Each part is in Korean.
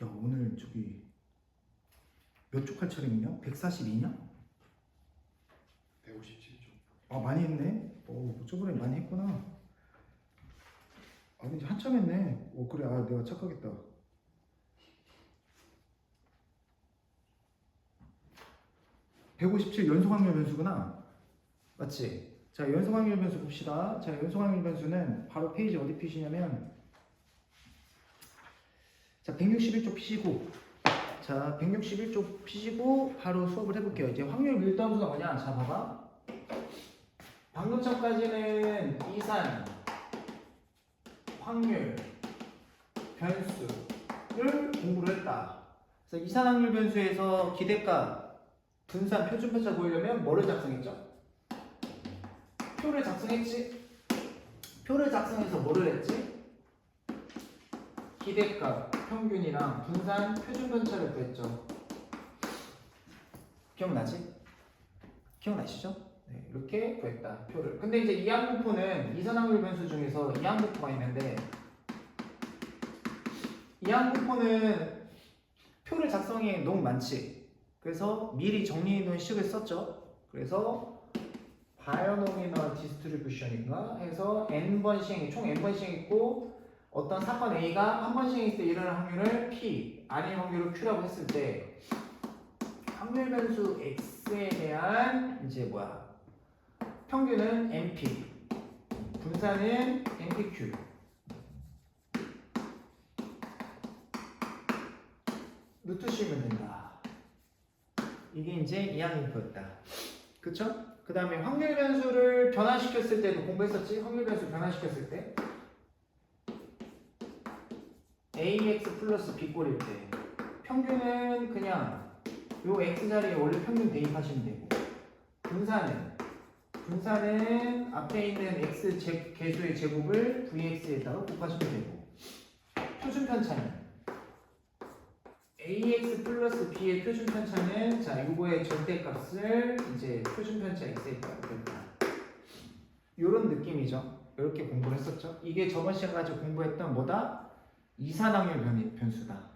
야, 오늘 저기 몇 쪽 할 차례냐? 142냐? 157조. 아, 많이 했네. 저번에 많이 했구나. 아, 이제 한참 했네. 그래. 아, 내가 착각했다. (157) 연소확률 변수구나. 맞지? 자, 연소확률 변수 봅시다. 자, 연소확률 변수는 바로 페이지 어디 피시냐면, 자, 161쪽 피시고, 자, 161쪽 피시고 바로 수업을 해볼게요. 이제 확률 밀도 함수가 뭐냐? 자, 봐봐. 방금 전까지는 이산, 확률, 변수를 공부를 했다. 그래서 이산 확률 변수에서 기대값, 분산, 표준 편차 보이려면 뭐를 작성했죠? 표를 작성했지? 표를 작성해서 뭐를 했지? 기대값, 평균이랑 분산, 표준 편차를 구했죠. 기억나지? 기억나시죠? 네, 이렇게 구했다. 표를. 근데 이제 이항분포는 이산확률 변수 중에서 이항분포가 있는데, 이항분포는 표를 작성이 너무 많지. 그래서 미리 정리해 놓은 식을 썼죠. 그래서 바이노미널 디스트리뷰션인가 해서 n번 시행이 총 n번 시행했고, 어떤 사건 A가 한 번 시행했을 때 일어날 확률을 P, 아닌 확률을 Q라고 했을 때 확률 변수 X에 대한 이제 평균은 NP, 분산은 NPQ. 루트 씌우면 된다. 이게 이제 이항분포였다. 그쵸? 그 다음에 확률 변수를 변화시켰을 때도 공부했었지? 확률 변수 변화시켰을 때 AX 플러스 B꼴일 때 평균은 그냥 요 X 자리에 원래 평균 대입하시면 되고, 분산은 앞에 있는 X 개수의 제곱을 VX에다가 곱하시면 되고, 표준 편차는 AX 플러스 B의 표준 편차는 자 요거의 절대값을 이제 표준 편차 X에다가 곱한다. 요런 느낌이죠. 이렇게 공부를 했었죠. 이게 저번 시간까지 공부했던 뭐다? 이산확률 변수다.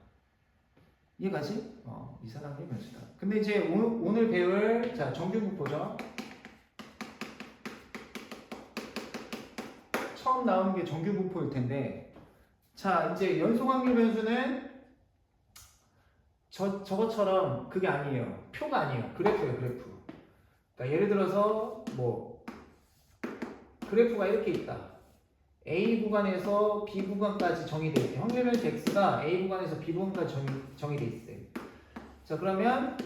이해가지? 이산확률 변수다. 근데 이제 오늘 배울 자 정규분포죠. 처음 나온 게 정규분포일 텐데, 자 이제 연소확률 변수는 저것처럼 그게 아니에요. 표가 아니에요. 그래프예요, 그래프. 그러니까 예를 들어서 그래프가 이렇게 있다. A 구간에서 B 구간까지 정의되어 있대. 확률 변수 X가 A 구간에서 B 구간까지 정의되어 있어요. 자, 그러면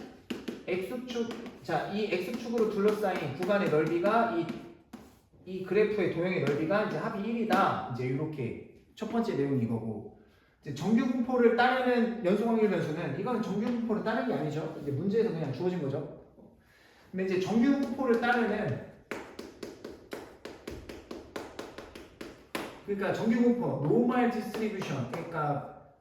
X축, 자, 이 X축으로 둘러싸인 구간의 넓이가 이 그래프의 도형의 넓이가 이제 합이 1이다. 이제 이렇게 첫 번째 내용이 이거고. 이제 정규분포를 따르는 연소확률 변수는 이거는 정규분포를 따르는 게 아니죠. 이제 문제에서 그냥 주어진 거죠. 근데 이제 정규분포를 따르는, 그러니까 정규분포, 노멀 디스트리뷰션, 그러니까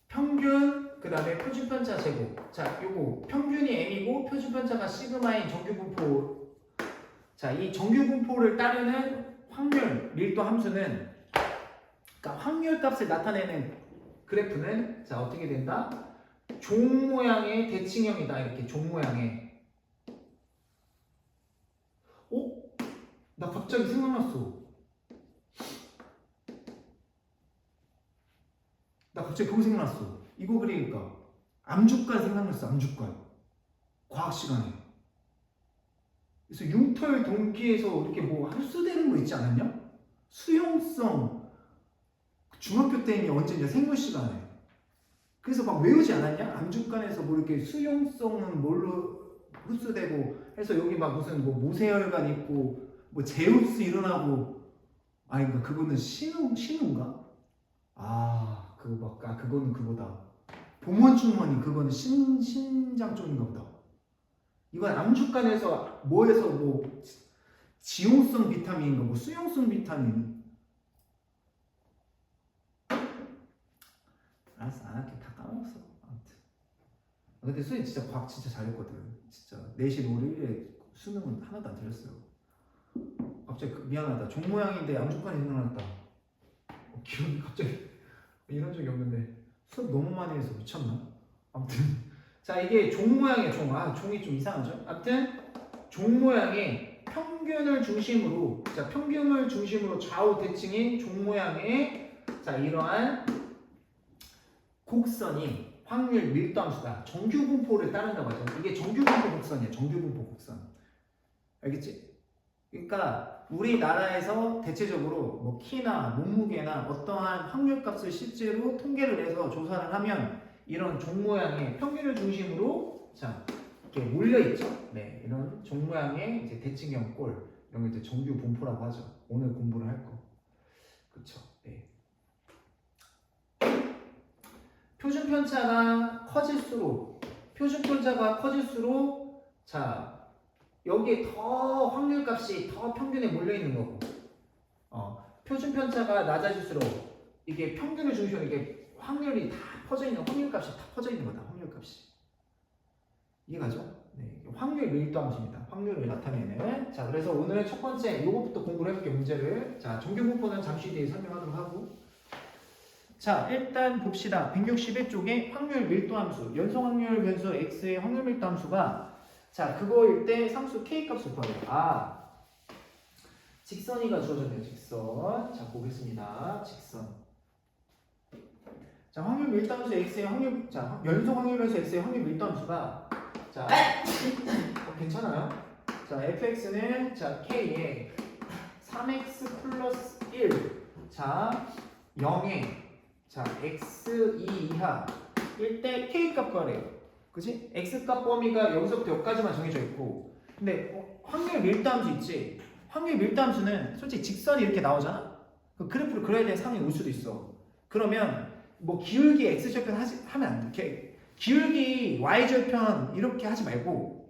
평균, 그 다음에 표준편차 제곱. 자, 요거 평균이 m이고 표준편차가 시그마인 정규분포. 자, 이 정규분포를 따르는 확률 밀도 함수는, 그러니까 확률 값을 나타내는 그래프는 자 어떻게 된다? 종 모양의 대칭형이다. 이렇게 종 모양의. 나 갑자기 생각났어. 나 갑자기 그거 생각났어. 이거 그리니까 암주간 생각났어. 암주간. 과학 시간에. 그래서 융털 동기에서 이렇게 흡수되는 거 있지 않았냐? 수용성. 중학교 때니 언제냐? 생물 시간에. 그래서 막 외우지 않았냐? 암주간에서 이렇게 수용성은 뭘로 흡수되고 해서 여기 무슨 모세혈관 있고 제우스 일어나고. 그러니까 그거는 신우인가? 그거는 그거다. 봉원주머니 그거는 신장 쪽인가 보다. 이건 암주간에서 뭐에서 지용성 비타민인가 수용성 비타민. 알았어, 안 할게. 다 까먹었어. 아무튼. 근데 수희 진짜 과학 진짜 잘했거든. 진짜 내신 올 1에 수능은 하나도 안 틀렸어요. 갑자기 미안하다. 종 모양인데 암주간이 생각났다. 기억이 갑자기 이런 적이 없는데. 수업 너무 많이 해서 미쳤나? 아무튼 자 이게 종 모양의 종. 종이 좀 이상하죠? 아무튼 종 모양의 평균을 중심으로 평균을 중심으로 좌우 대칭인 종 모양의 이러한 곡선이 확률 밀도함수다. 정규분포를 따른다고 하죠. 이게 정규분포 곡선이에요. 정규분포 곡선. 알겠지? 그러니까 우리나라에서 대체적으로 뭐 키나 몸무게나 어떠한 확률값을 실제로 통계를 내서 조사를 하면 이런 종 모양의 평균을 중심으로 이렇게 몰려 있죠. 네, 이런 종 모양의 이제 대칭형 꼴 이런 걸 이제 정규분포라고 하죠. 오늘 공부를 할 거. 그렇죠. 네. 표준 편차가 커질수록 여기에 더 확률값이 더 평균에 몰려 있는 거고, 표준 편차가 낮아질수록 이게 평균을 중심으로 이게 확률이 다 퍼져 있는 확률값이 다 퍼져 있는 거다. 확률값이 이해가죠? 네, 확률 밀도함수입니다. 확률을 나타내는. 그래서 오늘 첫 번째 요거부터 공부를 해볼게요. 문제를. 정규분포는 잠시 뒤에 설명하도록 하고. 일단 봅시다. 161쪽에 확률 밀도함수, 연속 확률 변수 x의 확률 밀도함수가 그거일 때 상수 k 값을 구하래요. 직선이가 주어졌네요. 직선. 보겠습니다. 직선. 확률 밀도함수 x의 연속 확률 변수 x의 확률 밀도함수가 괜찮아요? fx는 k에 3x 플러스 1 0에 x2 이하 일 때 k 값 구하래요. 그치? x 값 범위가 여기서부터 여기까지만 정해져 있고, 근데 확률 밀도함수 있지? 확률 밀도함수는 솔직히 직선이 이렇게 나오잖아? 그 그래프를 그려야 되는 상황이 올 수도 있어. 그러면 뭐 기울기 x절편 하면 안 돼. 기울기 y절편 이렇게 하지 말고,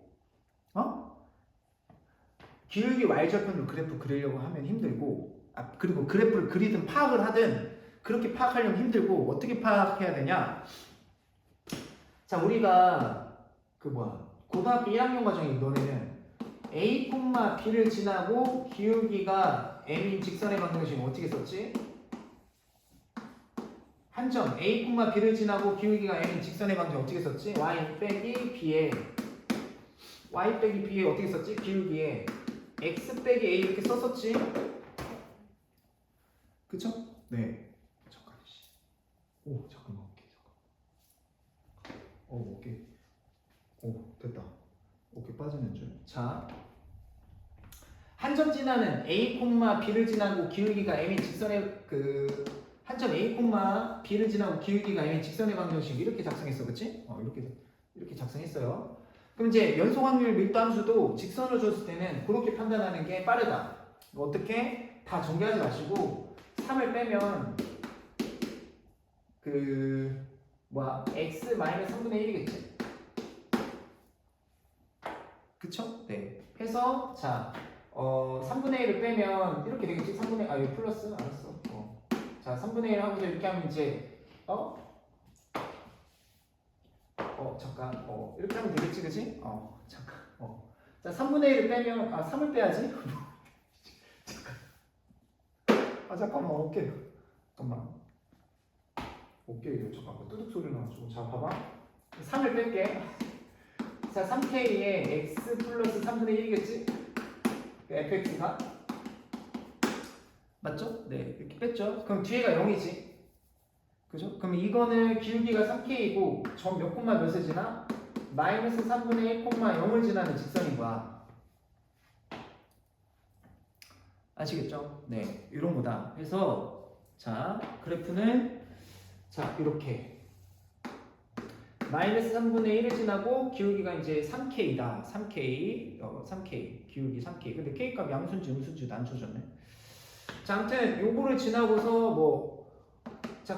기울기 y절편으로 그래프 그리려고 하면 힘들고, 그리고 그래프를 그리든 파악을 하든 그렇게 파악하려면 힘들고, 어떻게 파악해야 되냐? 우리가 고등학교 1학년 과정에 너네는 a, b를 지나고 기울기가 m인 직선의 방정식은 어떻게 썼지? 한 점 a, b를 지나고 기울기가 m인 직선의 방정식 어떻게 썼지? y 빼기 b에 어떻게 썼지? 기울기에 x 빼기 a 이렇게 썼었지? 그쵸? 네. 잠깐만. 오케이. 됐다. 오케이, 빠지는 줄. 한 점 지나는 a, b를 지나고 기울기가 m인 직선의 한 점 a, b를 지나고 기울기가 m인 직선의 방정식 이렇게 작성했어, 그렇지? 이렇게 작성했어요. 그럼 이제 연속 확률 밀도함수도 직선을 줬을 때는 그렇게 판단하는 게 빠르다. 어떻게? 다 정리하지 마시고 3을 빼면 x 마이너스 3분의 1이겠지? 그쵸? 네. 해서 3분의 1을 빼면 이렇게 되겠지? 3분의 이거 플러스 알았어. 3분의 1 하고서 이렇게 하면 이제 잠깐 이렇게 하면 되겠지, 그치? 잠깐. 3분의 1을 빼면 3을 빼야지. 잠깐만. 오케이. 잠깐만. 잠깐만. 뚜둑 소리 나가지고. 봐봐. 3을 뺄게. 3k에 x 플러스 3분의 1이겠지? fx가 맞죠? 네, 이렇게 뺐죠? 그럼 뒤에가 0이지. 그죠? 그럼 이거는 기울기가 3k이고 점 몇 콤마 몇을 지나? 마이너스 3분의 1 콤마 0을 지나는 직선인 거야. 아시겠죠? 네, 이런 거다. 그래서 그래프는 이렇게 마이너스 3분의 1을 지나고 기울기가 이제 3k다. 3k 기울기 3k. 근데 k값 양수인지 음수인지 안 줘졌네. 아무튼 요거를 지나고서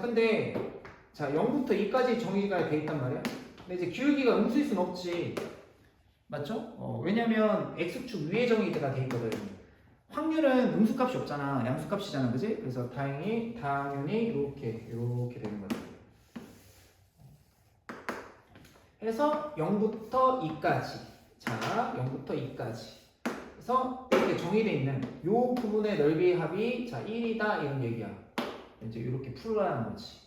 근데 0부터 2까지 정의가 돼 있단 말이야. 근데 이제 기울기가 음수일 순 없지. 맞죠? 왜냐면 x축 위에 정의가 돼 있거든. 확률은 음수값이 없잖아. 양수값이잖아. 그지? 그래서 당연히 이렇게 되는 거지. 해서 0부터 2까지. 0부터 2까지. 그래서 이렇게 정의되어 있는 요 부분의 넓이의 합이 1이다 이런 얘기야. 이제 이렇게 풀어가는 거지.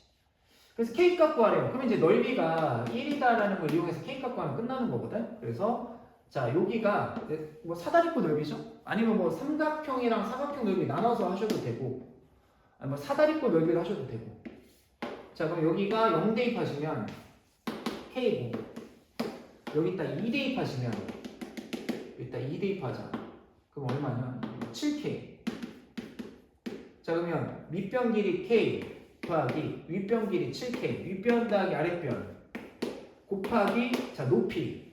그래서 K 값 구하래요. 그러면 이제 넓이가 1이다라는 걸 이용해서 K 값 구하면 끝나는 거거든. 그래서 자 여기가 뭐 사다리꼴 넓이죠. 아니면 뭐 삼각형이랑 사각형 넓이 나눠서 하셔도 되고, 아니 뭐 사다리꼴 넓이를 하셔도 되고. 자 그럼 여기가 0 대입하시면 K고, 여기다 2 대입하시면 여기다 2 대입하자. 그럼 얼마냐? 7K. 자 그러면 밑변 길이 K 곱하기 윗변 길이 7K, 윗변 더하기 아랫변 곱하기 자 높이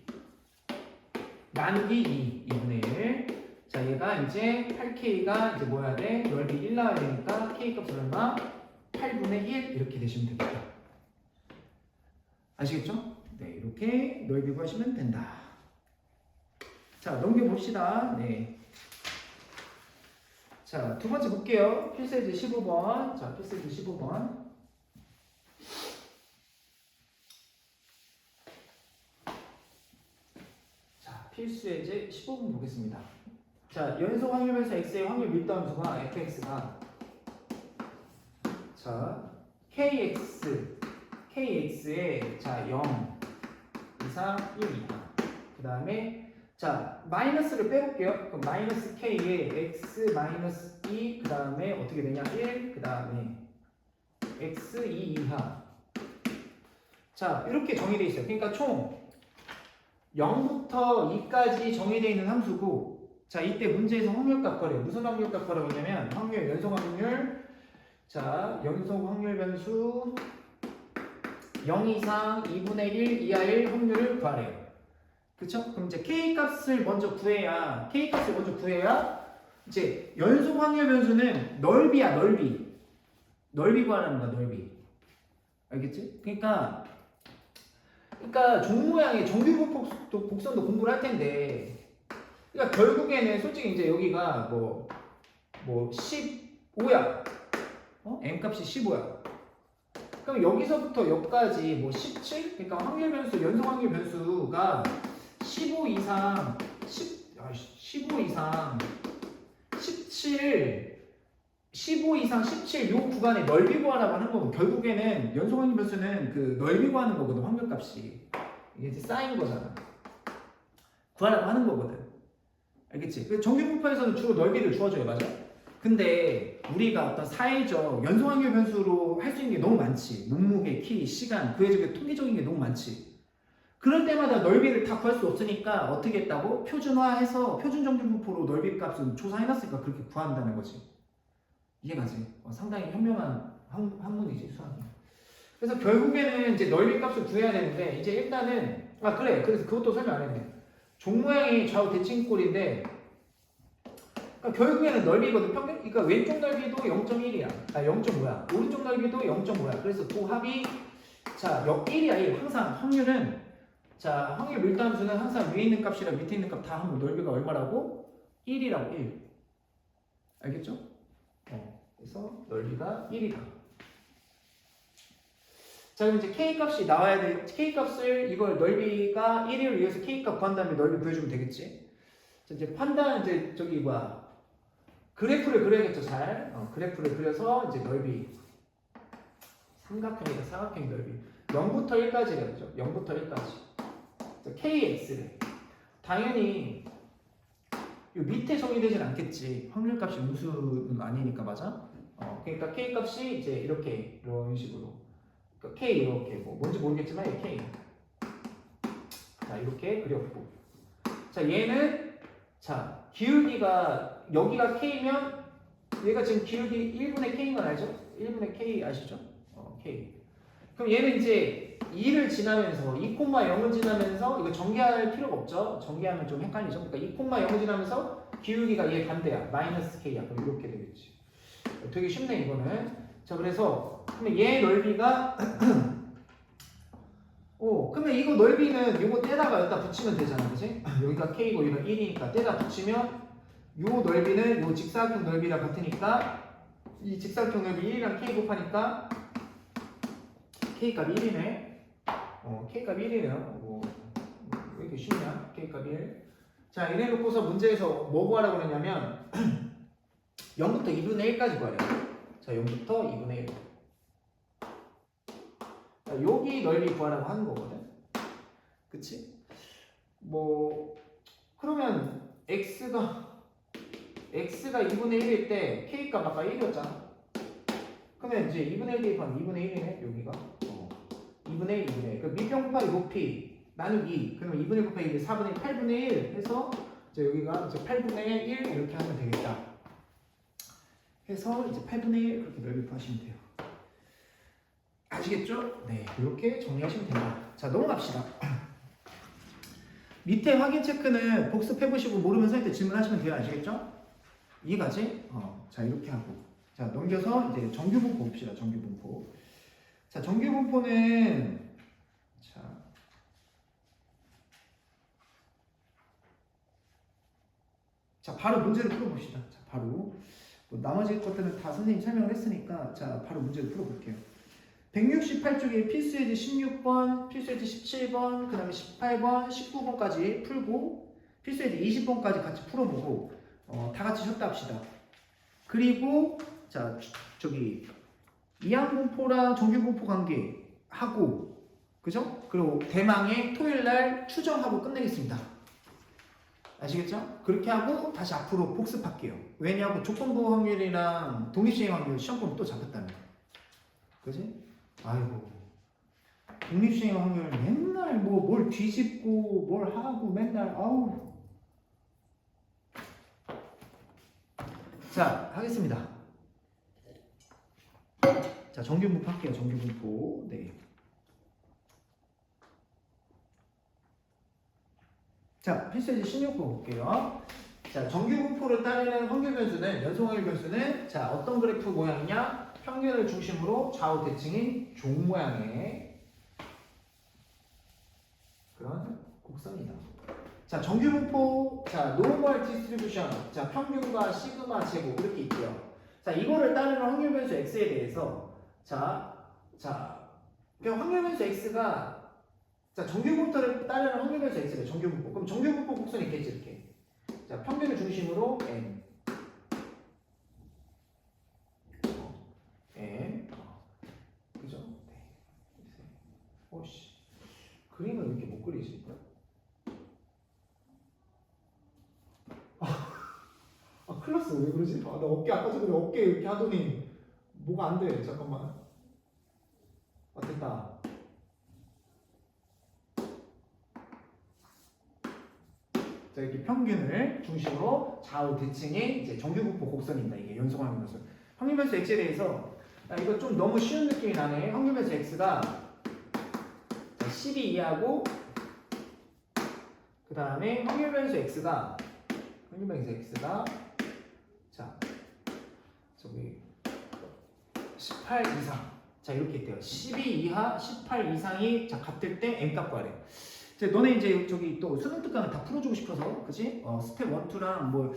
나누기 2분의 1. 자 얘가 이제 8K가 이제 뭐야 돼? 넓이 1 나와야 되니까 K 값은 얼마? 8분의 1 이렇게 되시면 됩니다. 아시겠죠? 네, 이렇게 넓이 구하시면 된다. 자 넘겨봅시다. 네. 자, 두 번째 볼게요. 필수예제 15번. 자, 필수예제 15번. 자, 필수예제 15번 보겠습니다. 자, 연속 확률변수 x의 확률 밀도함수가 fx가 자, kx에 자, 0 이상 1 이하. 그 다음에 자, 마이너스를 빼볼게요. 그럼 마이너스 k에 x 마이너스 2, 그 다음에 어떻게 되냐? 1, 그 다음에 x 2 이하. 자, 이렇게 정의되어 있어요. 그러니까 총 0부터 2까지 정의되어 있는 함수고, 자, 이때 문제에서 확률값 구하래요. 무슨 확률값 구하라고 했냐면, 확률, 연속 확률, 자, 연속 확률 변수 0 이상 2분의 1 이하의 확률을 구하래요. 그쵸? 그럼 이제 K 값을 먼저 구해야 이제 연속 확률 변수는 넓이야, 넓이. 넓이 구하라는 거야, 넓이. 알겠지? 그러니까 종 모양의 정규 복선도 공부를 할 텐데, 그러니까 결국에는 솔직히 이제 여기가 뭐 15야. M 값이 15야. 그럼 여기서부터 여기까지 뭐 17? 그러니까 확률 변수, 연속 확률 변수가 15 이상 17 요 구간의 넓이 구하라고 하는 거고, 결국에는 연속 확률 변수는 그 넓이 구하는 거거든. 확률값이 이게 이제 쌓인 거잖아. 구하라고 하는 거거든. 알겠지? 그 정규분포에서는 주로 넓이를 주어줘요. 맞아? 근데 우리가 어떤 사회적 연속 확률 변수로 할 수 있는 게 너무 많지. 몸무게, 키, 시간, 그 외적인 통계적인 게 너무 많지. 그럴 때마다 넓이를 다 구할 수 없으니까 어떻게 했다고? 표준화해서 표준 정규분포로 넓이 값은 조사해놨으니까 그렇게 구한다는 거지. 이해가지? 상당히 현명한 학문이지, 수학이. 그래서 결국에는 이제 넓이 값을 구해야 되는데, 이제 일단은 그래. 그래서 그것도 설명 안 했네. 종 모양이 좌우 대칭꼴인데, 그러니까 결국에는 넓이거든. 평균. 그러니까 왼쪽 넓이도 0.1이야. 0.5야. 오른쪽 넓이도 0.5야. 그래서 두 합이 자 1이야. 1. 항상 확률은 자, 확률 밀도함수는 항상 위에 있는 값이랑 밑에 있는 값 다 하면 넓이가 얼마라고? 1이라고, 1. 알겠죠? 그래서 넓이가 1이다. 자, 그럼 이제 K값이 나와야 돼. K값을 이걸 넓이가 1을 위해서 K값 구한 다음에 넓이 구해주면 되겠지? 자, 이제 판단, 이제 저기 그래프를 그려야겠죠, 잘. 그래프를 그려서 이제 넓이. 삼각형이다, 사각형 넓이. 0부터 1까지 그랬죠? 0부터 1까지. KX래. 당연히 이 밑에 정의되진 않겠지. 확률값이 음수는 아니니까, 맞아? 그러니까 K값이 이제 이렇게 이런 식으로. 그러니까 K 이렇게 뭔지 모르겠지만 이 K. 자 이렇게 그렸고. 자 얘는 자 기울기가 여기가 K면 얘가 지금 기울기 1분의 K인 건 알죠? 1분의 K 아시죠? K. 그럼 얘는 이제 2를 지나면서 2,0을 지나면서 이거 전개할 필요가 없죠. 전개하면 좀 헷갈리죠. 그러니까 2,0을 지나면서 기울기가 얘 반대야. 마이너스 K야. 그럼 이렇게 되겠지. 되게 쉽네 이거는. 자 그래서 그러면 얘 넓이가 그러면 이거 넓이는 이거 떼다가 여기다 붙이면 되잖아. 그치? 여기가 K고 여기가 1이니까 떼다 붙이면 요 넓이는 요 직사각형 넓이랑 같으니까 이 직사각형 넓이 1이랑 K 곱하니까 K값 1이네. K값 1이네요. 왜 이렇게 쉽냐? K값 1. 자, 이래놓고서 문제에서 뭐 구하라고 그러냐면 0부터 2분의 1까지 구하래요. 자, 0부터 2분의 1. 자, 여기 넓이 구하라고 하는 거거든. 그치? 뭐 그러면 x가 2분의 1일 때 k값 아까 1이었잖아. 그러면 이제 2분의 1 대입하면 2분의 1이네 여기가. 2분의 1, 2분의 1. 그 밑변 곱하기 높이 나누기. 그러면 2분의 1 곱하기 1, 4분의 1, 8분의 1 해서 이제 여기가 이제 8분의 1 이렇게 하면 되겠다. 해서 이제 8분의 1 그렇게 넓이 구하시면 돼요. 아시겠죠? 네, 이렇게 정리하시면 됩니다. 자, 넘어갑시다. 밑에 확인 체크는 복습해보시고 모르면 선생님한테 질문하시면 돼요. 아시겠죠? 이해가지? 자, 이렇게 하고. 자, 넘겨서 이제 정규분포 봅시다. 정규분포. 자, 정규분포는 자, 바로 문제를 풀어봅시다. 자, 바로. 뭐 나머지 것들은 다 선생님이 설명을 했으니까 자, 바로 문제를 풀어볼게요. 168쪽에 필수예제 16번, 필수예제 17번, 그 다음에 18번, 19번까지 풀고 필수예제 20번까지 같이 풀어보고 다 같이 쉬었다 합시다. 그리고 자, 저기 이항분포랑 정규분포 관계 하고 그죠? 그리고 대망의 토요일날 추정하고 끝내겠습니다. 아시겠죠? 그렇게 하고 다시 앞으로 복습할게요. 왜냐하면 조건부 확률이랑 독립시행 확률 시험범위 또 잡혔다는 거. 그지? 아이고. 독립시행 확률 맨날 뭐 뭘 뒤집고 뭘 하고 맨날 아우. 자, 하겠습니다. 자, 정규분포 할게요. 정규분포. 네. 자, 필수예제 16번 볼게요. 자, 정규분포를 따르는 확률 변수는 연속 확률 변수는 자, 어떤 그래프 모양이냐? 평균을 중심으로 좌우 대칭인 종 모양의 그런 곡선이다. 자, 정규분포, 자, 노멀 디스트리뷰션, 자, 평균과 시그마 제곱 이렇게 있고요. 자, 이거를 따르는 확률 변수 x에 대해서 그 확률 변수 x가 자, 정규분포를 따르는 확률 변수 x래. 정규분포. 그럼 정규분포 곡선이 있겠지 이렇게. 자, 평균을 중심으로 n. 그죠? 네. 오씨. 그림을 왜 이렇게 못 그리지? 큰일 났어. 왜 그러지? 나 어깨 아까 전에 어깨 이렇게 하더니 뭐가 안 돼. 잠깐만. 됐다. 자, 이렇게 평균을 중심으로 좌우 대칭의 이제 정규분포 곡선입니다. 이게 연속하는 변수. 확률 변수 x에 대해서 이거 좀 너무 쉬운 느낌이 나네. 확률 변수 x가 12 이하고 그 다음에 확률 변수 x가 자 저기 18 이상. 자, 이렇게 있대요. 12 이하, 18 이상이 자 같을 때 n 값 구하래. 너네 이제 저기 또 수능 특강을 다 풀어주고 싶어서, 그치? 스텝 1, 2랑 뭐,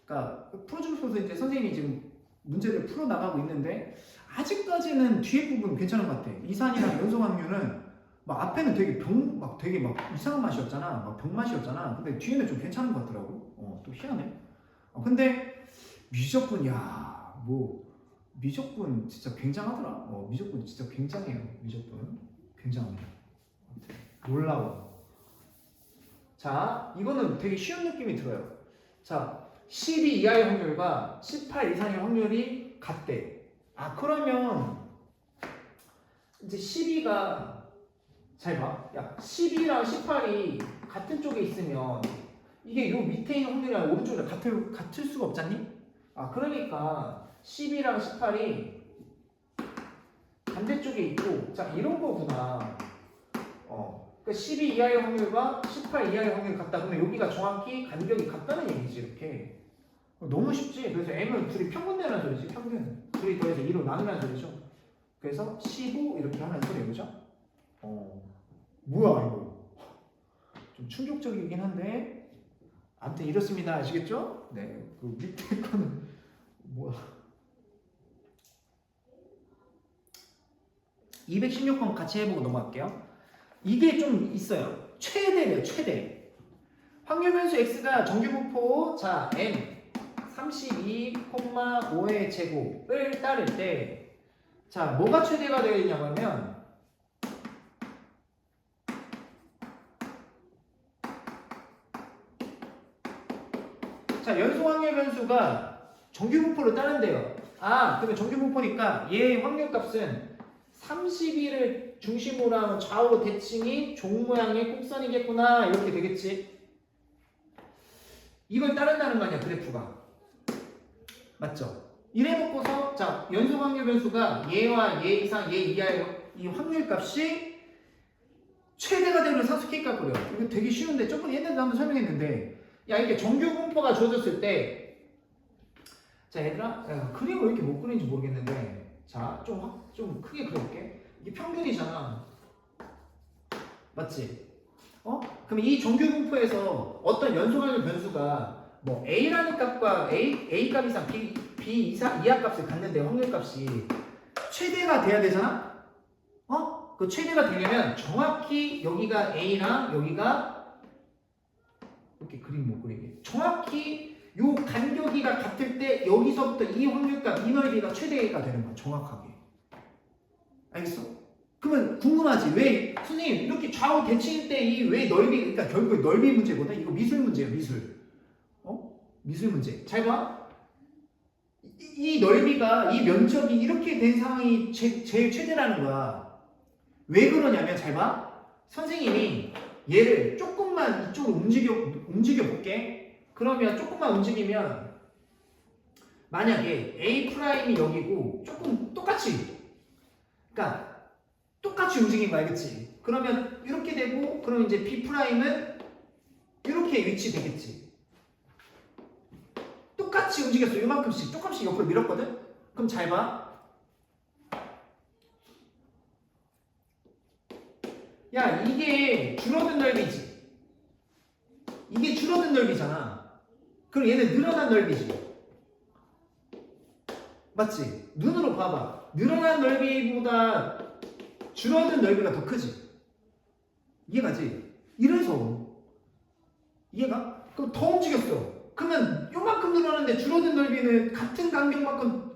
그러니까 풀어주고 싶어서 이제 선생님이 지금 문제를 풀어 나가고 있는데 아직까지는 뒤에 부분 괜찮은 것 같아. 이산이랑 연속 확률은 막 앞에는 되게 막 이상한 맛이었잖아. 막 병맛이었잖아. 근데 뒤에는 좀 괜찮은 것 같더라고. 또 희한해. 근데 미적분, 미적분 진짜 굉장하더라. 미적분 진짜 굉장해요. 미적분 굉장합니다. 놀라워. 자, 이거는 되게 쉬운 느낌이 들어요. 자, 12 이하의 확률과 18 이상의 확률이 같대. 그러면 이제 12가 잘 봐. 야, 12랑 18이 같은 쪽에 있으면 이게 요 밑에 있는 확률이랑 오른쪽이랑 같을 수가 없잖니? 그러니까 12랑 18이 반대쪽에 있고, 자, 이런 거구나. 12 이하의 확률과 18 이하의 확률이 같다. 그러면 여기가 정확히 간격이 같다는 얘기지, 이렇게. 너무 쉽지? 그래서 m은 둘이 평분 내라는 소리지, 평균. 둘이 더해서 2로 나누라는 소리죠. 그래서 15 이렇게 하는 소리예요, 그죠? 뭐야, 이거. 좀 충격적이긴 한데, 아무튼 이렇습니다. 아시겠죠? 네. 그 밑에 거는, 뭐야. 216번 같이 해보고 넘어갈게요. 이게 좀 있어요. 최대래요, 최대. 확률 변수 x가 정규분포 자 n 32,5의 제곱을 따를 때 자, 뭐가 최대가 되어 있냐면 자, 연속 확률 변수가 정규 분포를 따른대요. 아, 그러면 정규 분포니까 얘 확률 값은 31을 중심으로 하는 좌우 대칭이 종 모양의 곡선이겠구나. 이렇게 되겠지. 이걸 따른다는 거 아니야, 그래프가. 맞죠? 이래 놓고서 자, 연속 확률 변수가 얘와 얘 이상, 얘 이하의 이 확률 값이 최대가 되는 상수 K값 그래요. 이거 되게 쉬운데 저번에 옛날에 한번 설명했는데 야, 이게 정규 분포가 주어졌을 때 자, 얘들아, 야, 그림을 왜 이렇게 못 그리는지 모르겠는데 자, 좀 크게 그려볼게. 이게 평균이잖아. 맞지? 그럼 이 정규 분포에서 어떤 연속 확률 변수가 뭐 A라는 값과 A 값 이상 B 이상 이하 값을 갖는데 확률 값이 최대가 돼야 되잖아? 그 최대가 되려면 정확히 여기가 A랑 여기가 이렇게 그림 못 그리게 정확히 요 간격이가 같을 때 여기서부터 이 확률값 이 넓이가 최대가 되는 거야. 정확하게. 알겠어? 그러면 궁금하지? 왜 선생님 이렇게 좌우 대칭일 때 이 왜 넓이 그러니까 결국에 넓이 문제거든. 이거 미술 문제예요. 미술 문제. 잘 봐. 이 넓이가 이 면적이 이렇게 된 상황이 제일 최대라는 거야. 왜 그러냐면 잘 봐. 선생님이 얘를 조금만 이쪽으로 움직여 볼게. 그러면 조금만 움직이면 만약에 A 프라임이 여기고 조금 똑같이 그러니까 똑같이 움직인 거 알겠지? 그러면 이렇게 되고 그럼 이제 B 프라임은 이렇게 위치되겠지. 똑같이 움직였어. 이만큼씩 조금씩 옆으로 밀었거든? 그럼 잘 봐. 야, 이게 줄어든 넓이지. 이게 줄어든 넓이잖아. 그럼 얘는 늘어난 넓이지. 맞지? 눈으로 봐봐. 늘어난 넓이보다 줄어든 넓이가 더 크지. 이해가지? 이래서 이해가? 그럼 더 움직였어. 그러면 요만큼 늘어났는데 줄어든 넓이는 같은 간격만큼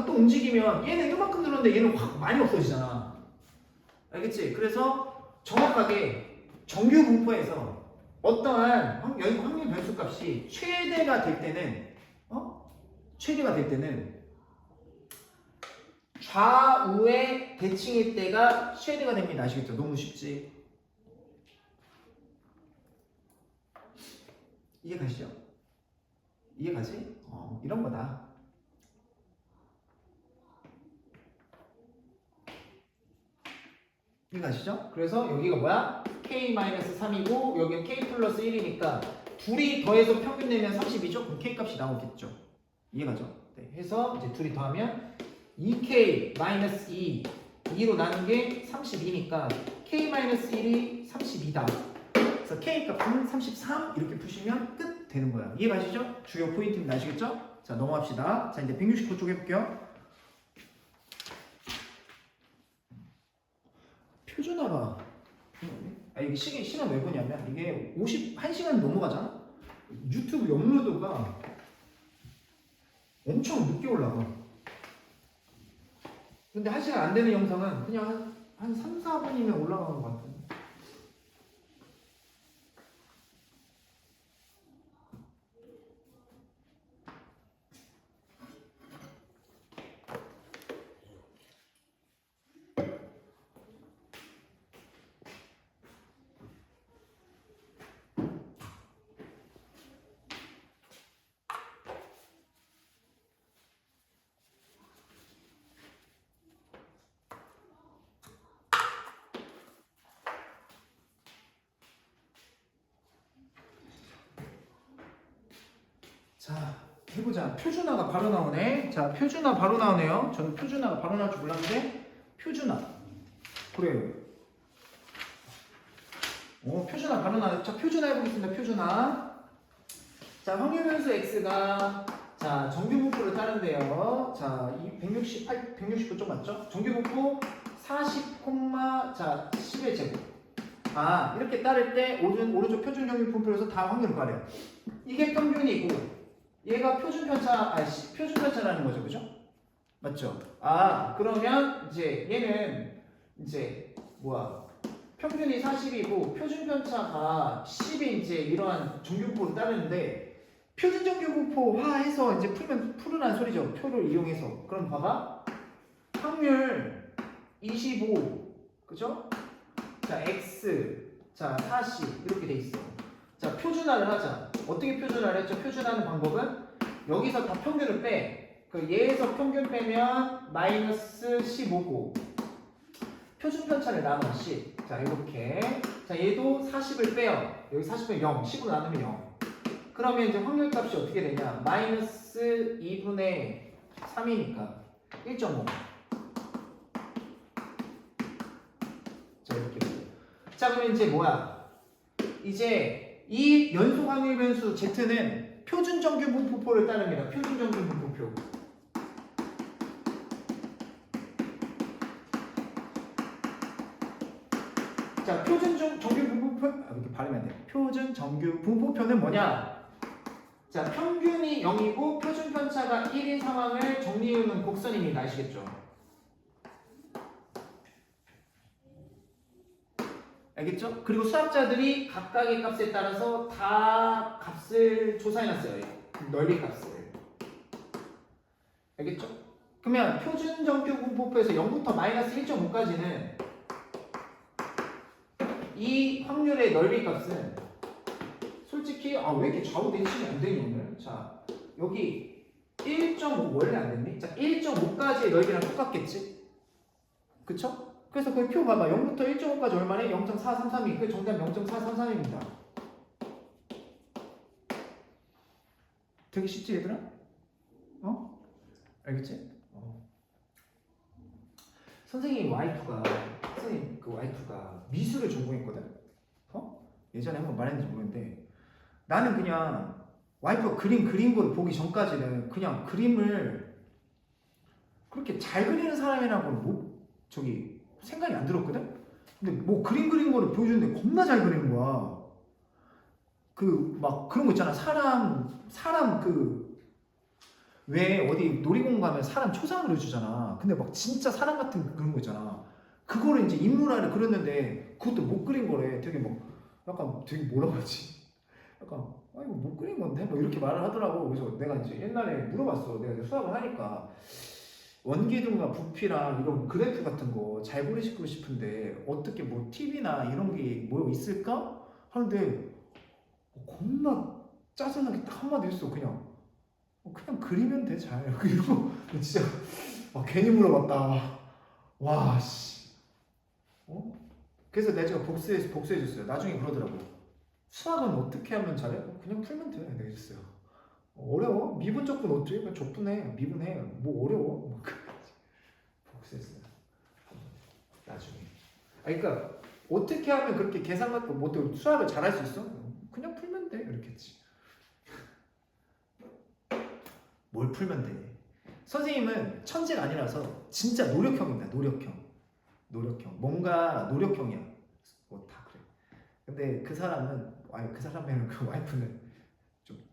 또 움직이면 얘는 요만큼 늘었는데 얘는 확 많이 없어지잖아. 알겠지? 그래서 정확하게 정규 분포에서 어떠한 확률 변수 값이 최대가 될 때는 좌우의 대칭일 때가 최대가 됩니다. 아시겠죠? 너무 쉽지? 이해가시죠? 이해가지? 이런 거다. 이해가시죠? 그래서 여기가 뭐야? K-3이고 여기는 K 플러스 1이니까 둘이 더해서 평균 내면 30이죠? 그럼 K 값이 나오겠죠? 이해가죠? 네, 해서 이제 둘이 더하면 2K-2 2로 나눈 게 32니까 K-1이 32다. 그래서 K 값은 33 이렇게 푸시면 끝 되는 거야. 이해가시죠? 주요 포인트입니다. 아시겠죠? 자, 넘어갑시다. 자, 이제 169쪽 해볼게요. 표준화가 이게 시간 왜 보냐면 이게 1시간 넘어가잖아? 유튜브 업로드가 엄청 늦게 올라가. 근데 1시간 안 되는 영상은 그냥 한 3, 4분이면 올라가는 것 같은데. 자, 해보자. 표준화가 바로 나오네. 자, 표준화 바로 나오네요. 저는 표준화가 바로 나올 줄 몰랐는데 표준화. 그래요. 표준화 바로 나와요. 자, 표준화 해보겠습니다. 표준화. 자, 확률 변수 x가 자, 정규 분포를 따른대요. 자, 이 169쪽 맞죠? 정규 분포 40, 자, 10의 제곱. 아, 이렇게 따를 때 오른쪽 표준 정규 분포에서 다 확률을 구하래요. 이게 평균이고 얘가 표준 편차라는 거죠, 그죠? 맞죠? 아, 그러면 이제 얘는 이제 평균이 40이고 표준 편차가 10이 이제 이러한 정규분포를 따르는데 표준정규분포화해서 이제 풀면 푸르란 소리죠. 표를 이용해서. 그럼 봐봐. 확률 25, 그죠? 자, x, 자, 40 이렇게 돼 있어. 자, 표준화를 하자. 어떻게 표준화를 했죠? 표준화하는 방법은 여기서 다 평균을 빼. 그 얘에서 평균 빼면 마이너스 15고 표준 편차를 나눠 10. 자, 이렇게. 자, 얘도 40을 빼요. 여기 40은 0, 10으로 나누면 0. 그러면 이제 확률값이 어떻게 되냐? 마이너스 2분의 3이니까 1.5. 자, 이렇게 돼요. 자, 그럼 이제 뭐야? 이제 이 연속 확률 변수 Z는 표준 정규 분포표를 따릅니다. 표준 정규 분포표. 자, 표준 정규 분포표, 이렇게 발음이 안 돼. 표준 정규 분포표는 뭐냐? 자, 평균이 0이고 표준 편차가 1인 상황을 정리해오는 곡선입니다. 아시겠죠? 알겠죠? 그리고 수학자들이 각각의 값에 따라서 다 값을 조사해놨어요. 넓이 값을. 알겠죠? 그러면 표준 정규 분포표에서 0부터 마이너스 1.5까지는 이 확률의 넓이 값은 솔직히 왜 이렇게 좌우 대칭이 안 되니 오늘? 자, 여기 1.5 원래 안 됐니? 자, 1.5까지의 넓이랑 똑같겠지? 그쵸? 그래서 그 표 봐봐. 0부터 1.5까지 얼마네? 0.433이. 그 정답 0.433입니다. 되게 쉽지 얘들아? 알겠지? 선생님 그 와이프가 미술을 전공했거든? 예전에 한번 말했는지 모르겠는데 나는 그냥 와이프가 그림 그린 걸 보기 전까지는 그냥 그림을 그렇게 잘 그리는 사람이라고 생각이 안 들었거든? 근데 뭐 그림 그린 거를 보여주는데 겁나 잘 그리는 거야. 막 그런 거 있잖아. 사람 왜 어디 놀이공원 가면 사람 초상 그려주잖아. 근데 막 진짜 사람 같은 그런 거 있잖아. 그거를 이제 인물화를 그렸는데 그것도 못 그린 거래. 되게 막 약간 되게 뭐라고 하지? 약간 이거 못 그린 건데? 뭐 이렇게 말을 하더라고. 그래서 내가 이제 옛날에 물어봤어. 내가 이제 수학을 하니까 원기둥과 부피랑 이런 그래프 같은 거 잘 그리시고 싶은데 어떻게 뭐 팁이나 이런 게 뭐 있을까? 하는데 겁나 짜증나게 딱 한마디 했어. 그냥 그리면 돼 잘. 이러고 진짜 괜히 물어봤다. 와 씨. 그래서 내가 복수해줬어요. 나중에 그러더라고. 수학은 어떻게 하면 잘해? 그냥 풀면 돼. 내가 했어요. 어려워? 미분적분 어떻게? 그냥 적분해. 미분해. 뭐 어려워? 복수했어요. 나중에. 그러니까 어떻게 하면 그렇게 계산 같고 뭐 수학을 잘할 수 있어? 그냥 풀면 돼. 이렇게 했지. 뭘 풀면 돼? 선생님은 천재가 아니라서 진짜 노력형입니다. 노력형. 뭔가 노력형이야. 다 그래. 근데 그 사람은 그 와이프는 좀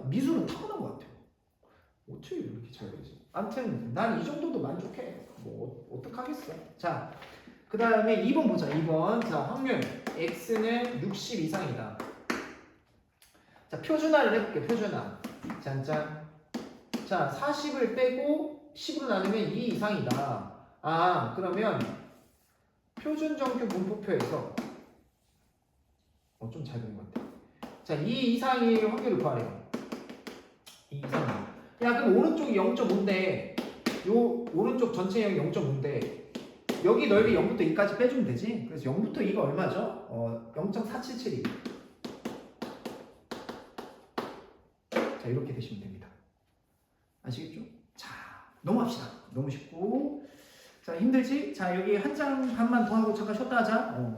미술은 타고난 것 같아요. 어떻게 이렇게 잘 그리지? 아무튼 난 이 정도도 만족해. 뭐 어떡하겠어. 자, 그 다음에 2번 보자. 2번. 자, 확률 x는 60 이상이다. 자, 표준화를 해볼게. 표준화. 짠짠. 자, 40을 빼고 10으로 나누면 2 이상이다. 그러면 표준 정규 분포표에서 좀 잘 그린 것 같아. 자, 2 이상의 확률을 구하래요. 2 이상. 야, 그럼 오른쪽이 0.5인데 요 오른쪽 전체형이 0.5인데 여기 넓이 0부터 2까지 빼주면 되지. 그래서 0부터 2가 얼마죠? 0.477이. 자, 이렇게 되시면 됩니다. 아시겠죠? 자, 넘어갑시다. 너무 쉽고. 자, 힘들지? 자, 여기 한 장 반만 더 하고 잠깐 쉬었다 하자.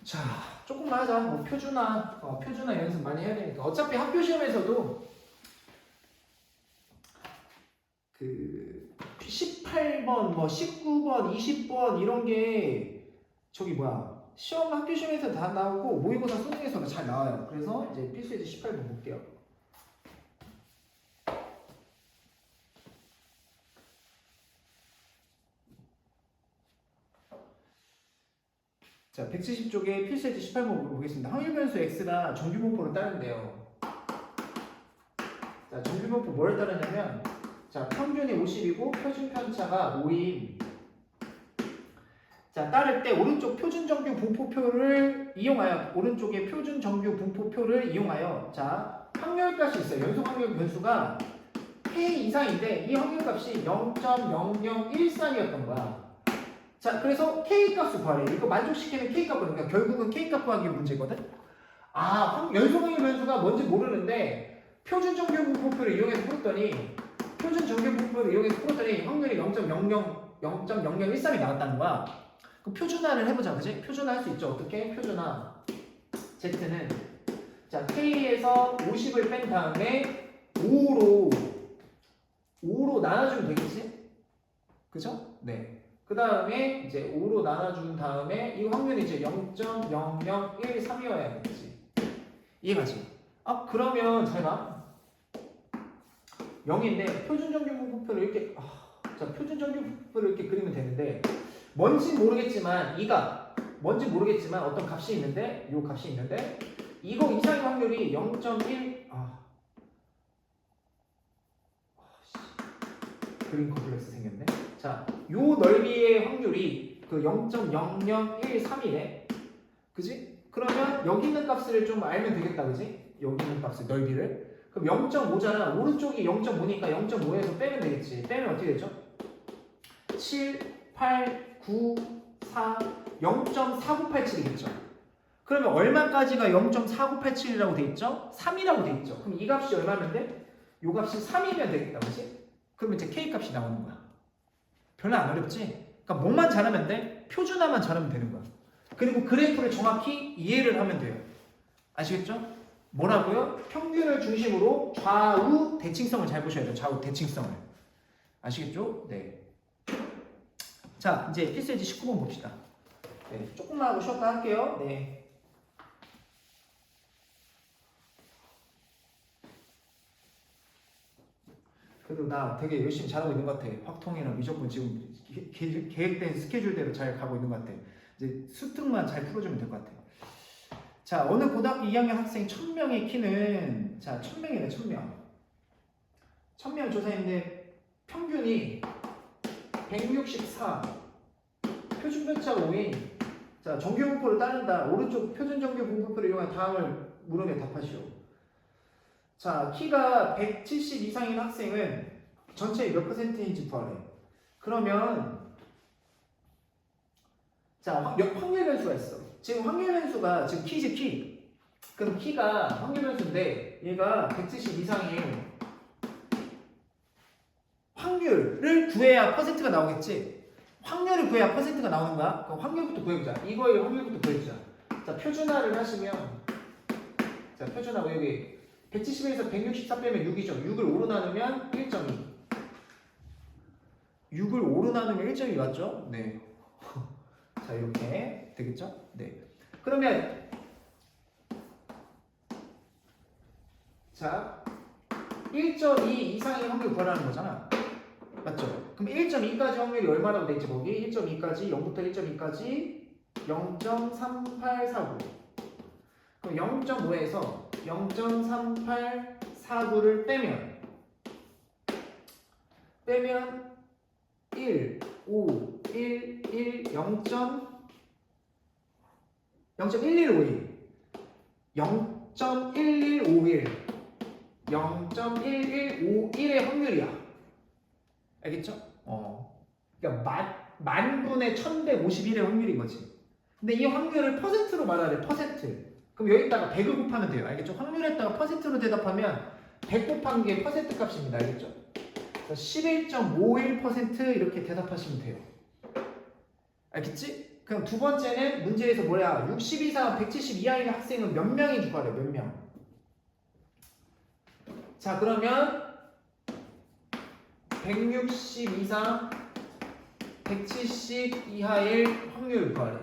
자, 조금만 하자. 뭐 표준화 연습 많이 해야 되니까. 어차피 학교 시험에서도 그 18번, 뭐 19번, 20번 이런 게 학교 시험에서 다 나오고 모의고사 수능에서도 잘 나와요. 그래서 이제 필수예제 18번 볼게요. 자, 170쪽에 필수예제 18번 보겠습니다. 확률 변수 x가 정규분포를 따른대요. 자, 정규분포 뭘 따르냐면, 자, 평균이 50이고 표준 편차가 5인. 자, 따를 때 오른쪽 표준 정규 분포표를 이용하여, 오른쪽에 표준 정규 분포표를 이용하여, 자, 확률값이 있어요. 연속 확률 변수가 k 이상인데 이 확률값이 0.0013이었던 거야. 자, 그래서 k 값을 구하래. 이거 만족시키는 k 값을, 그러니까 결국은 k 값 구하기 문제거든. 아, 연속 확률 변수가 뭔지 모르는데 표준 정규 분포표를 이용해서 풀었더니 확률이 0.0013이 나왔다는 거야. 그럼 표준화를 해보자, 그지? 표준화 할 수 있죠. 어떻게? 표준화 z는 자, k에서 50을 뺀 다음에 5로 나눠주면 되겠지? 그죠? 네. 그 다음에 이제 5로 나눠준 다음에 이 확률이 이제 0.0013이어야겠지. 이해가지? 아, 그러면 잘 봐. 0인데 표준 정규 분포표를 이렇게 자, 표준 정규 분포표를 이렇게 그리면 되는데 뭔지 모르겠지만 어떤 값이 있는데 요 값이 있는데 이거 이상의 확률이 0.1 그린 컴플렉스 생겼네. 자, 요 넓이의 확률이 그 0.0013이래. 그지? 그러면 여기 있는 값을 좀 알면 되겠다. 그지? 여기 있는 값을 넓이를. 그럼 0.5잖아. 오른쪽이 0.5니까 0.5에서 빼면 되겠지. 빼면 어떻게 되죠? 7, 8, 9, 4, 0.4987이겠죠. 그러면 얼마까지가 0.4987이라고 돼 있죠? 3이라고 돼 있죠. 그럼 이 값이 얼마면 돼? 요 값이 3이면 되겠다. 그지? 그러면 이제 k 값이 나오는 거야. 별로 안 어렵지? 그러니까 뭐만 잘하면 돼? 표준화만 잘하면 되는 거야. 그리고 그래프를 정확히 이해를 하면 돼요. 아시겠죠? 뭐라고요? 평균을 중심으로 좌우 대칭성을 잘 보셔야 돼요. 좌우 대칭성을. 아시겠죠? 네. 자, 이제 필수예제 19번 봅시다. 네, 조금만 하고 쉬었다 할게요. 네. 그래도 나 되게 열심히 잘하고 있는 것 같아. 확통이랑 미적분 지금 계획된 스케줄대로 잘 가고 있는 것 같아. 이제 수특만 잘 풀어주면 될 것 같아. 자, 어느 고등학교 2학년 학생 1000명의 키는, 자, 1000명이네, 1000명. 1000명 조사했는데 평균이 164. 표준 편차 5인. 자, 정규 분포를 따른다. 오른쪽 표준 정규 분포표를 이용한 다음을 물음에 답하시오. 자, 키가 170 이상인 학생은 전체의 몇 %인지 구하래. 그러면 자, 확률 변수가 있어. 지금 확률 변수가 지금 키지, 키. 그럼 키가 확률 변수인데 얘가 170 이상인 확률을 구해야 퍼센트가 나오겠지. 확률을 구해야 퍼센트가 나오는 거야. 그럼 확률부터 구해보자. 이거의 확률부터 구해보자. 자, 표준화를 하시면, 자, 표준화 여기 170에서 164 빼면 6이죠. 6을 5로 나누면 1.2. 6을 5로 나누면 1.2 맞죠? 네. 자, 이렇게 되겠죠? 네. 그러면 자, 1.2 이상의 확률 구하라는 거잖아. 맞죠? 그럼 1.2까지 확률이 얼마라고 돼 있지? 거기 1.2까지 0부터 1.2까지 0.3849. 그럼 0.5에서 0.3849를 빼면 1, 5, 1, 1, 0.1151 0.1151 0.1151의 확률이야. 알겠죠? 그러니까 만분의 1151의 확률인 거지. 근데 이 확률을 퍼센트로 말하래. 퍼센트. 그럼 여기다가 100을 곱하면 돼요. 알겠죠? 확률에다가 퍼센트로 대답하면 100 곱한 게 퍼센트 값입니다. 알겠죠? 11.51% 이렇게 대답하시면 돼요. 알겠지? 그럼 두 번째는 문제에서 뭐야? 60 이상 170 이하인 학생은 몇 명인지 구하래. 몇 명? 자, 그러면 160 이상 170 이하일 확률 구하래.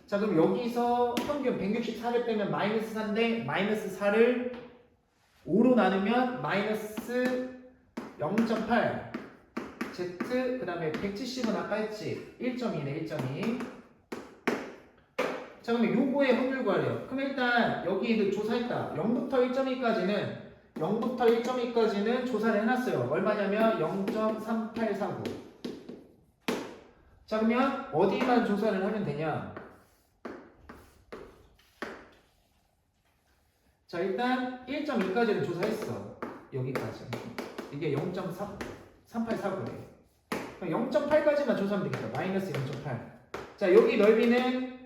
자, 그럼 여기서 평균 164를 빼면 마이너스 4인데 마이너스 4를 5로 나누면 마이너스 0.8 Z 그 다음에 170은 아까 했지 1.2네 1.2 자, 그러면 요거의 확률 구하래요. 그럼 일단 여기 조사했다. 0부터 1.2까지는 조사를 해놨어요. 얼마냐면 0.3849. 자, 그러면 어디만 조사를 하면 되냐? 자, 일단 1.2까지는 조사했어. 여기까지. 이게 0.3849래. 0.8까지만 조사하면 되겠다. 마이너스 0.8. 자, 여기 넓이는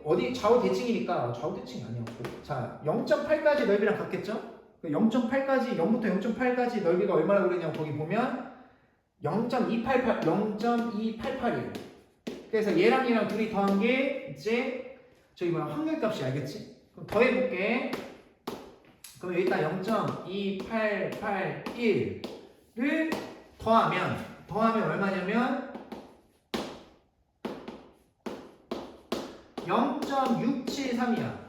어디 좌우 대칭이니까 좌우 대칭이 아니었고. 자, 0.8까지 넓이랑 같겠죠? 0.8까지 0부터 0.8까지 넓이가 얼마나 그러냐고 거기 보면 0.288이에요. 그래서 얘랑 둘이 더한 게 이제 저기 뭐야 확률값이 알겠지? 그럼 더해볼게. 그럼 여기다 0.2881을 더하면 얼마냐면 0.673이야.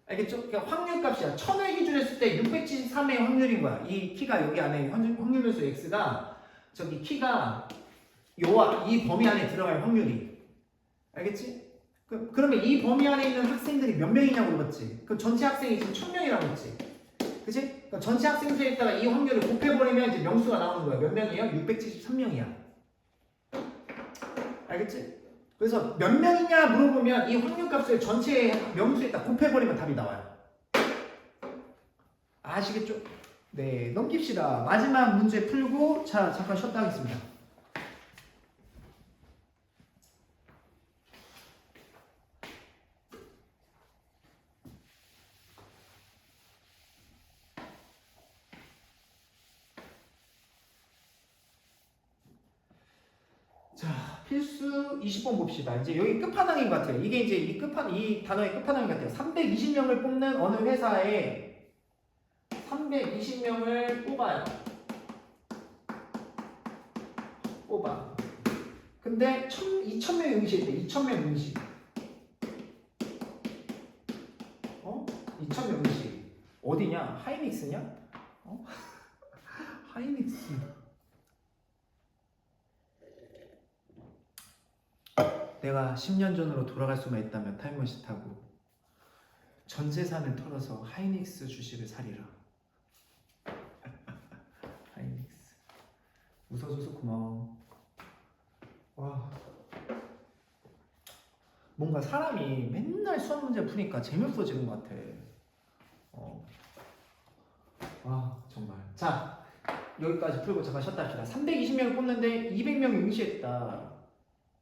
알겠죠? 그러니까 확률값이야. 1000을 기준으로 했을 때 673의 확률인 거야. 이 키가 여기 안에 확률 변수 x가 저기 키가 이 범위 안에 들어갈 확률이. 알겠지? 그러면 이 범위 안에 있는 학생들이 몇 명이냐고 물었지. 그럼 전체 학생이 지금 1000명이라고 했지. 그치? 그러니까 전체 학생 수에 있다가 이 확률을 곱해버리면 이제 명수가 나오는 거야. 몇 명이에요? 673명이야. 알겠지? 그래서 몇 명이냐 물어보면 이 확률값을 전체 명수에다 곱해버리면 답이 나와요. 아시겠죠? 네, 넘깁시다. 마지막 문제 풀고 자 잠깐 쉬었다 하겠습니다. 자, 필수 20번 봅시다. 이제 여기 끝판왕인 것 같아요. 이게 이제 이 단어의 끝판왕인 것 같아요. 320명을 뽑는 어느 회사에 320명을 뽑아요. 뽑아. 근데 2,000명 응시했대. 2,000명 응시. 2,000명 응시. 어디냐? 하이닉스냐? 하이닉스. 내가 10년 전으로 돌아갈 수만 있다면 타임머신 타고 전 재산을 털어서 하이닉스 주식을 사리라. 하이닉스. 웃어줘서 고마워. 와. 뭔가 사람이 맨날 수학 문제 푸니까 재미없어지는 것 같아. 와, 정말. 자, 여기까지 풀고 잠깐 쉬었다 합시다. 320명을 뽑는데 200명이 응시했다.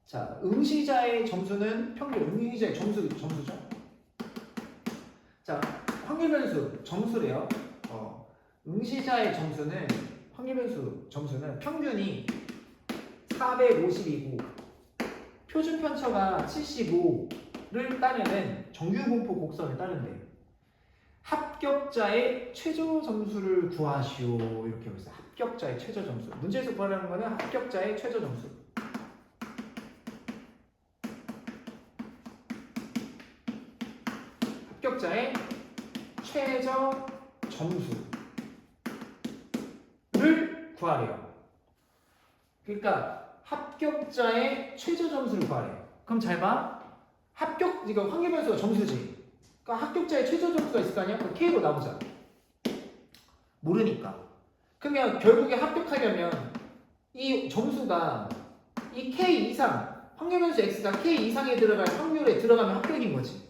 자, 응시자의 점수는 평균 응시자의 점수죠. 자, 확률 변수 점수래요. 응시자의 점수는 확률 변수 점수는 평균이 450이고 표준 편차가 75를 따르는 정규 분포 곡선을 따른대. 합격자의 최저 점수를 구하시오. 이렇게 하고 있어요. 합격자의 최저 점수. 문제에서 구하라는 거는 합격자의 최저 점수. 합격자의 최저 점수를 구하래요. 그러니까 합격자의 최저 점수를 구하래요. 그럼 잘 봐. 이거 확률 변수가 점수지. 그러니까 합격자의 최저 점수가 있을 거 아니야? 그럼 K로 나오자. 모르니까. 그러면 결국에 합격하려면 이 점수가 이 K 이상, 확률 변수 X가 K 이상에 들어갈 확률에 들어가면 합격인 거지.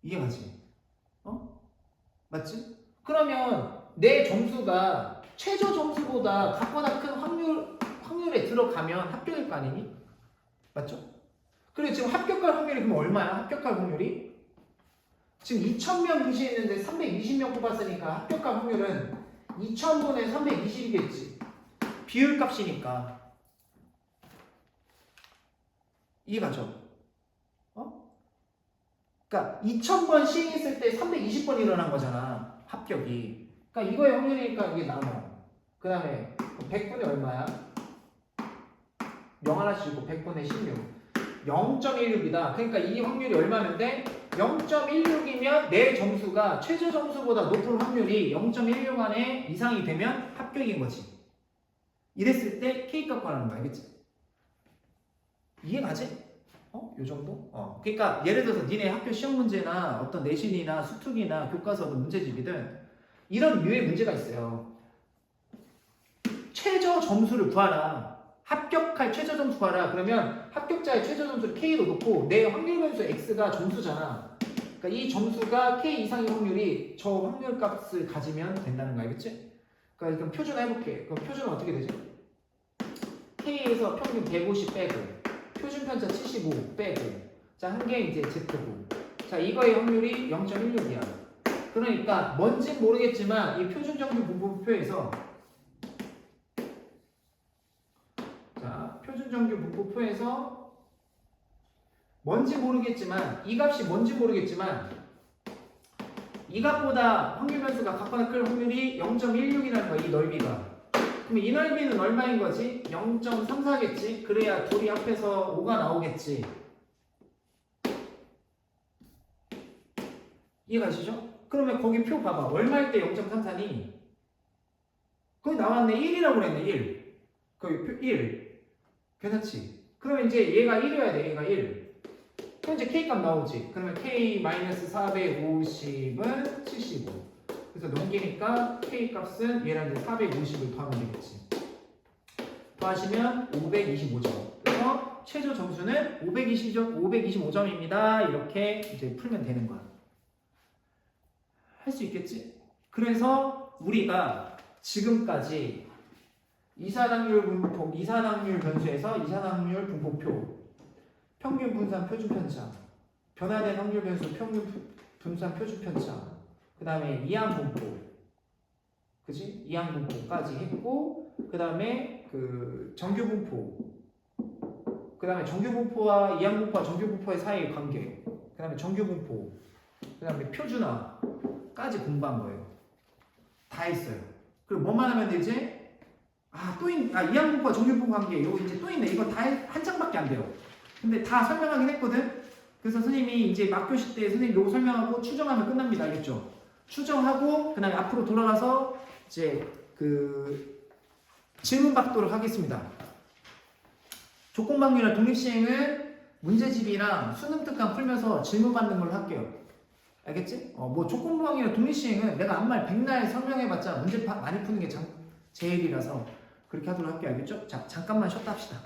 이해가지? 맞지? 그러면 내 점수가 최저 점수보다 같거나 큰 확률에 들어가면 합격일 거 아니니? 맞죠? 그래 지금 합격할 확률이 그럼 얼마야? 합격할 확률이? 지금 2,000명 응시했는데 320명 뽑았으니까 합격할 확률은 2,000분의 320이겠지. 비율값이니까. 이해가죠? 그러니까 2,000번 시행했을 때 320번 일어난 거잖아. 합격이. 그러니까 이거의 확률이니까 이게 나눠. 그 다음에 100분의 얼마야? 0 하나씩 주고 100분의 16. 0.16이다. 그러니까 이 확률이 얼마면 돼? 0.16이면 내 점수가 최저 점수보다 높은 확률이 0.16 안에 이상이 되면 합격인 거지. 이랬을 때 K값 구하는 거 알겠지? 이해가지? 요 정도? 그러니까 예를 들어서 니네 학교 시험 문제나 어떤 내신이나 수특이나 교과서든 문제집이든 이런 류의 문제가 있어요. 최저 점수를 구하라. 합격할 최저 점수 구하라. 그러면 합격자의 최저 점수를 K로 놓고 내 확률 변수 X가 점수잖아. 그러니까 이 점수가 K 이상의 확률이 저 확률 값을 가지면 된다는 거 알겠지? 그러니까 그럼 표준 해볼게. 그럼 표준은 어떻게 되지? K에서 평균 150 빼고 표준 편차 75 빼고 자, 한 개 이제 Z고 자, 이거의 확률이 0.16이야. 그러니까 뭔진 모르겠지만 이 표준 정규 분포표에서 자, 표준 정규 분포표에서 뭔지 모르겠지만 이 값이 뭔지 모르겠지만 이 값보다 확률 변수가 같거나 클 확률이 0.16이라는 거야. 이 넓이가. 그럼 이 넓이는 얼마인 거지? 0.34겠지? 그래야 둘이 합해서 5가 나오겠지. 이해가시죠? 그러면 거기 표 봐봐. 얼마일 때 0.34니? 거기 나왔네. 1이라고 그랬네. 1. 거기 표 1. 괜찮지? 그러면 이제 얘가 1이어야 돼. 얘가 1. 그럼 이제 K값 나오지. 그러면 K-450은 75. 그래서 넘기니까 K값은 얘랑 이제 450을 더하면 되겠지. 더하시면 525점. 그래서 최저 점수는 525점입니다. 이렇게 이제 풀면 되는 거야. 할 수 있겠지? 그래서 우리가 지금까지 이산확률 분포, 이산확률 변수에서 이산확률 분포표, 평균 분산 표준 편차, 변화된 확률 변수 평균 분산 표준 편차, 그 다음에 이항 분포, 그지? 이항 분포까지 했고, 그 다음에 그 정규 분포, 그 다음에 정규 분포와 이항 분포와 정규 분포의 사이의 관계, 그 다음에 정규 분포, 그 다음에 표준화까지 공부한 거예요. 다 했어요. 그리고 뭐만 하면 되지? 이항 분포와 정규 분포 관계, 이거 이제 또 있네. 이거 다 한 장밖에 안 돼요. 근데 다 설명하긴 했거든. 그래서 선생님이 이제 막교시 때 선생님 요거 설명하고 추정하면 끝납니다. 알겠죠? 추정하고 그다음에 앞으로 돌아가서 이제 그 질문 받도록 하겠습니다. 조건방류나 독립시행은 문제집이랑 수능 특강 풀면서 질문 받는 걸로 할게요. 알겠지? 뭐 조건방류나 독립시행은 내가 아무 말 백날 설명해봤자 문제 많이 푸는 게 제일이라서 그렇게 하도록 할게요. 알겠죠? 자, 잠깐만 쉬었다 합시다.